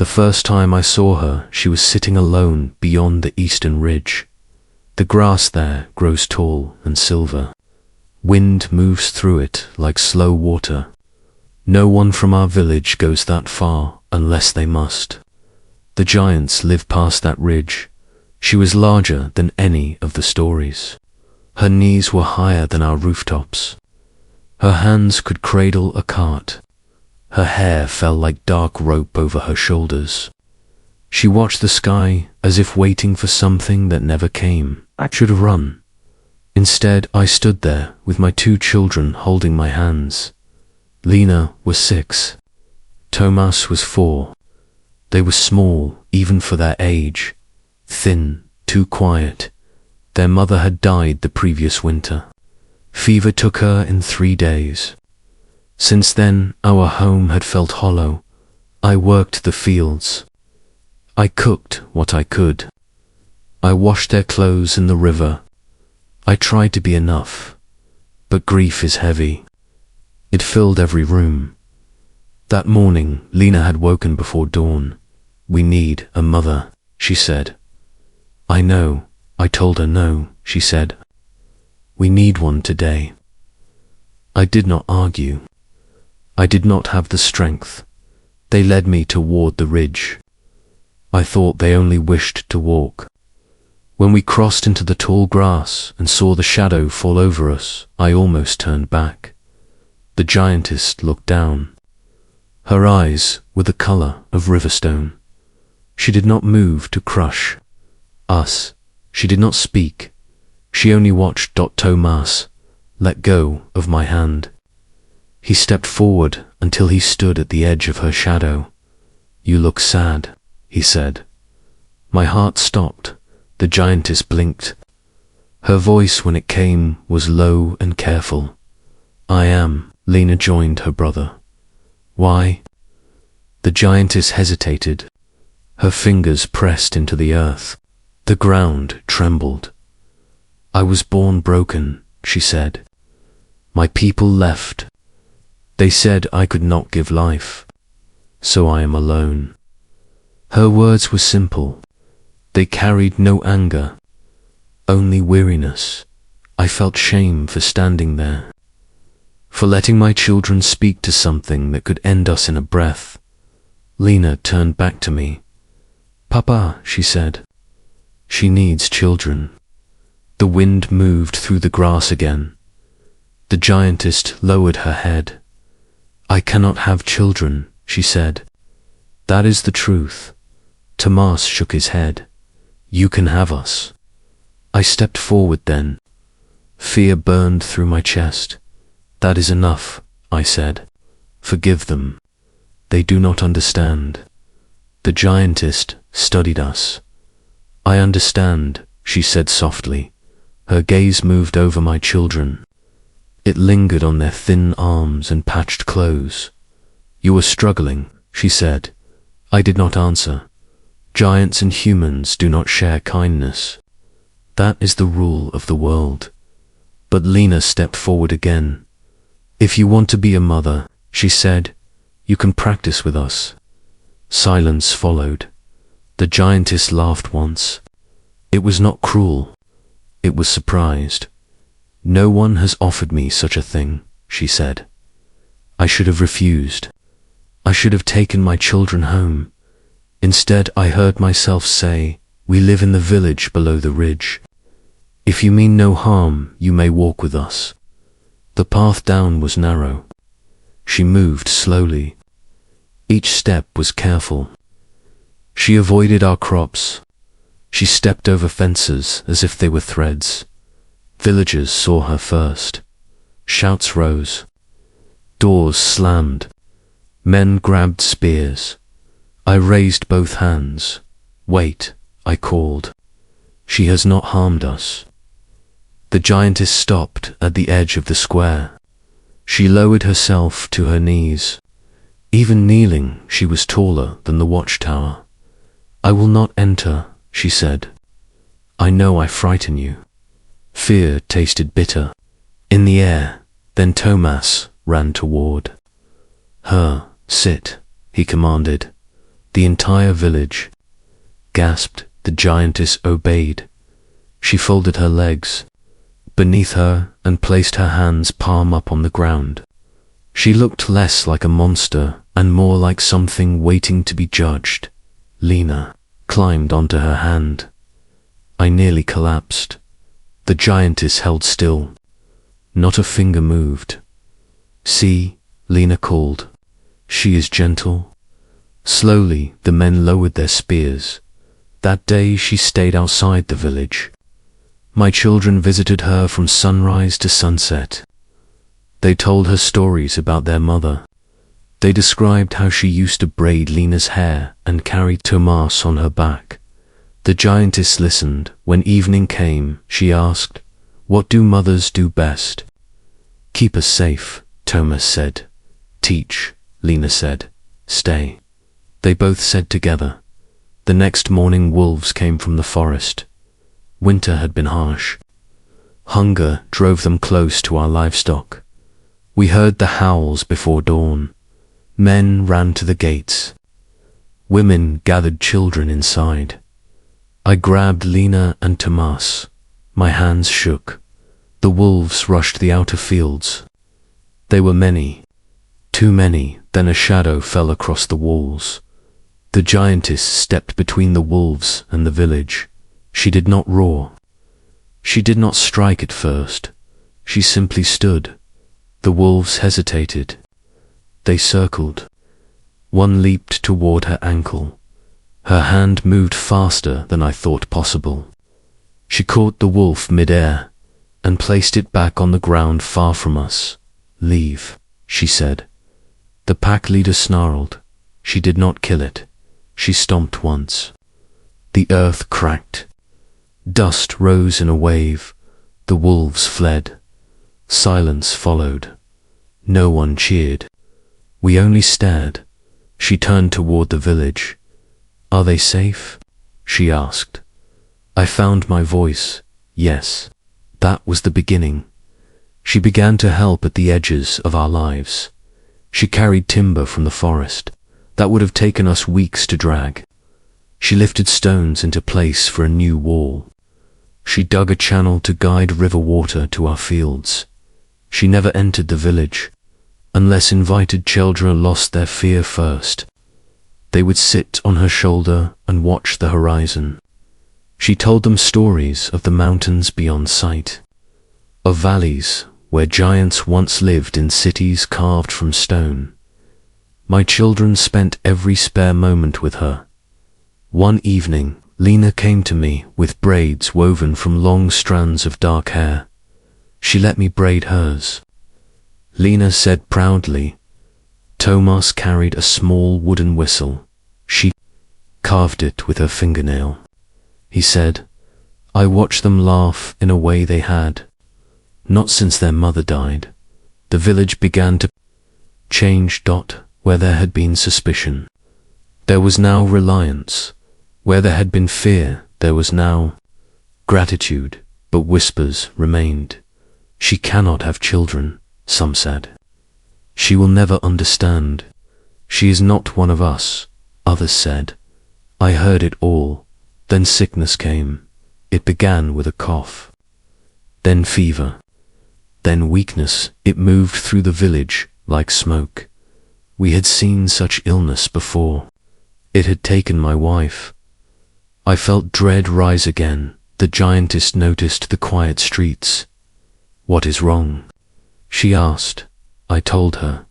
The first time I saw her, she was sitting alone beyond the eastern ridge. The grass there grows tall and silver. Wind moves through it like slow water. No one from our village goes that far unless they must. The giants live past that ridge. She was larger than any of the stories. Her knees were higher than our rooftops. Her hands could cradle a cart. Her hair fell like dark rope over her shoulders. She watched the sky as if waiting for something that never came. I should have run. Instead, I stood there with my 2 children holding my hands. Lena was 6. Tomas was 4. They were small, even for their age. Thin, too quiet. Their mother had died the previous winter. Fever took her in 3 days. Since then, our home had felt hollow. I worked the fields. I cooked what I could. I washed their clothes in the river. I tried to be enough, but grief is heavy. It filled every room. That morning, Lena had woken before dawn. "We need a mother," she said. "I know," I told her. "No," she said. "We need one today." I did not argue. I did not have the strength. They led me toward the ridge. I thought they only wished to walk. When we crossed into the tall grass and saw the shadow fall over us, I almost turned back. The giantess looked down. Her eyes were the color of riverstone. She did not move to crush us. She did not speak. She only watched Tomas let go of my hand. He stepped forward until he stood at the edge of her shadow. "You look sad," he said. My heart stopped. The giantess blinked. Her voice, when it came, was low and careful. "I am." Lena joined her brother. "Why?" The giantess hesitated. Her fingers pressed into the earth. The ground trembled. "I was born broken," she said. "My people left. They said I could not give life. So I am alone." Her words were simple. They carried no anger, only weariness. I felt shame for standing there, for letting my children speak to something that could end us in a breath. Lena turned back to me. "Papa," she said. "She needs children." The wind moved through the grass again. The giantess lowered her head. "I cannot have children," she said. "That is the truth." Tomas shook his head. "You can have us." I stepped forward then. Fear burned through my chest. "That is enough," I said. "Forgive them. They do not understand." The giantess studied us. "I understand," she said softly. Her gaze moved over my children. It lingered on their thin arms and patched clothes. "You are struggling," she said. I did not answer. Giants and humans do not share kindness. That is the rule of the world. But Lena stepped forward again. "If you want to be a mother," she said, "you can practice with us." Silence followed. The giantess laughed once. It was not cruel. It was surprised. "No one has offered me such a thing," she said. I should have refused. I should have taken my children home. Instead, I heard myself say, "We live in the village below the ridge. If you mean no harm, you may walk with us." The path down was narrow. She moved slowly. Each step was careful. She avoided our crops. She stepped over fences as if they were threads. Villagers saw her first. Shouts rose. Doors slammed. Men grabbed spears. I raised both hands. "Wait," I called. "She has not harmed us." The giantess stopped at the edge of the square. She lowered herself to her knees. Even kneeling, she was taller than the watchtower. "I will not enter," she said. "I know I frighten you." Fear tasted bitter in the air. Then Tomas ran toward her. "Sit," he commanded. The entire village gasped. The giantess obeyed. She folded her legs beneath her and placed her hands palm up on the ground. She looked less like a monster and more like something waiting to be judged. Lena climbed onto her hand. I nearly collapsed. The giantess held still. Not a finger moved. "See," Lena called. "She is gentle." Slowly, the men lowered their spears. That day she stayed outside the village. My children visited her from sunrise to sunset. They told her stories about their mother. They described how she used to braid Lena's hair and carry Tomas on her back. The giantess listened. When evening came, she asked, "What do mothers do best?" "Keep us safe," Tomas said. "Teach," Lena said. "Stay." They both said together. The next morning wolves came from the forest. Winter had been harsh. Hunger drove them close to our livestock. We heard the howls before dawn. Men ran to the gates. Women gathered children inside. I grabbed Lena and Tomas. My hands shook. The wolves rushed the outer fields. They were many, too many. Then a shadow fell across the walls. The giantess stepped between the wolves and the village. She did not roar. She did not strike at first. She simply stood. The wolves hesitated. They circled. One leaped toward her ankle. Her hand moved faster than I thought possible. She caught the wolf mid-air and placed it back on the ground far from us. "Leave," she said. The pack leader snarled. She did not kill it. She stomped once. The earth cracked. Dust rose in a wave. The wolves fled. Silence followed. No one cheered. We only stared. She turned toward the village. "Are they safe?" she asked. I found my voice. Yes, that was the beginning. She began to help at the edges of our lives. She carried timber from the forest that would have taken us weeks to drag. She lifted stones into place for a new wall. She dug a channel to guide river water to our fields. She never entered the village unless invited children lost their fear first. They would sit on her shoulder and watch the horizon. She told them stories of the mountains beyond sight, of valleys where giants once lived in cities carved from stone. My children spent every spare moment with her. One evening, Lena came to me with braids woven from long strands of dark hair. She let me braid hers. Lena said proudly. Tomas carried a small wooden whistle. She carved it with her fingernail. He said, "I watched them laugh in a way they had not since their mother died." The village began to change. Where there had been suspicion, there was now reliance. Where there had been fear, there was now gratitude. But whispers remained. "She cannot have children," some said. "She will never understand. She is not one of us," others said. I heard it all. Then sickness came. It began with a cough, then fever, then weakness. It moved through the village like smoke. We had seen such illness before. It had taken my wife. I felt dread rise again. The giantess noticed the quiet streets. "What is wrong?" she asked. I told her.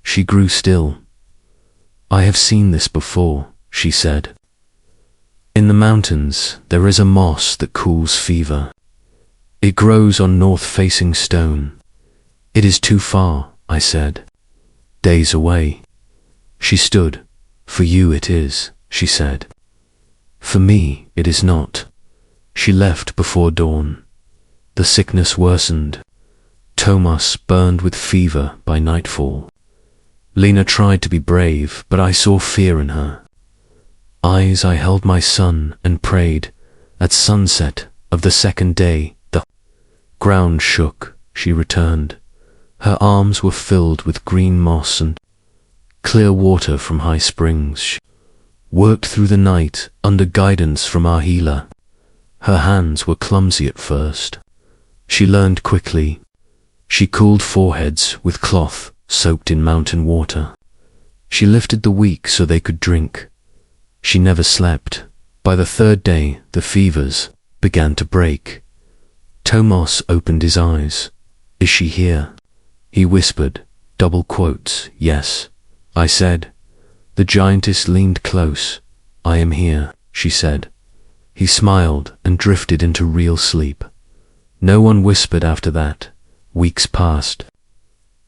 She grew still. "I have seen this before," she said. "In the mountains, there is a moss that cools fever. It grows on north-facing stone." "It is too far," I said. "Days away." She stood. "For you it is," she said. "For me, it is not." She left before dawn. The sickness worsened. Tomas burned with fever by nightfall. Lena tried to be brave, but I saw fear in her eyes. I held my son and prayed. At sunset of the second day, the ground shook. She returned. Her arms were filled with green moss and clear water from high springs. worked through the night under guidance from our healer. Her hands were clumsy at first. She learned quickly. She cooled foreheads with cloth soaked in mountain water. She lifted the weak so they could drink. She never slept. By the third day, the fevers began to break. Tomas opened his eyes. "Is she here?" He whispered, double quotes, "Yes." I said. The giantess leaned close. "I am here," she said. He smiled and drifted into real sleep. No one whispered after that. Weeks passed.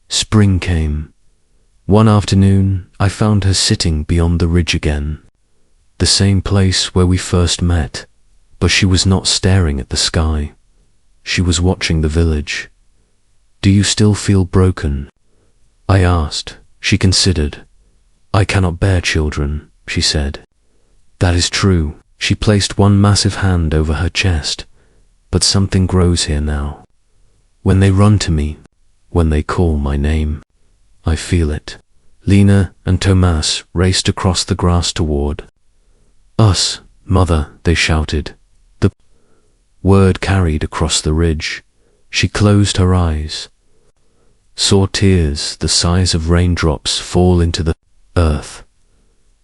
Spring came. One afternoon, I found her sitting beyond the ridge again. The same place where we first met, but she was not staring at the sky. She was watching the village. "Do you still feel broken?" I asked. She considered. "I cannot bear children," she said. "That is true." She placed one massive hand over her chest. "But something grows here now. When they run to me, when they call my name, I feel it." Lena and Tomas raced across the grass toward us. "Mother," they shouted. The word carried across the ridge. She closed her eyes, saw tears the size of raindrops fall into the earth.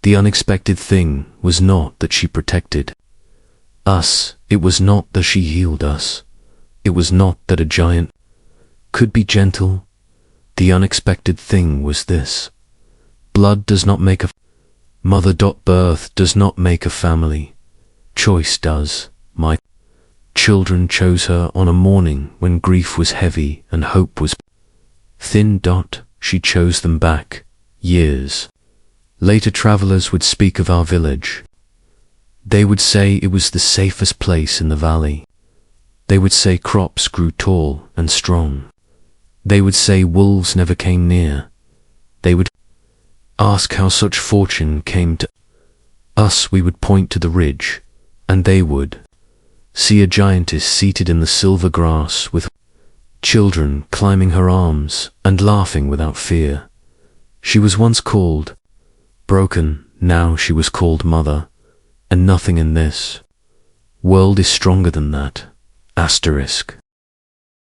The unexpected thing was not that she protected us. It was not that she healed us. It was not that a giant could be gentle. The unexpected thing was this: blood does not make a mother. Birth does not make a family. Choice does. My children chose her on a morning when grief was heavy and hope was thin. She chose them back. Years later, travelers would speak of our village. They would say it was the safest place in the valley. They would say crops grew tall and strong. They would say wolves never came near. They would ask how such fortune came to us. We would point to the ridge, and they would see a giantess seated in the silver grass with children climbing her arms and laughing without fear. She was once called broken, now she was called mother, and nothing in this world is stronger than that. Asterisk.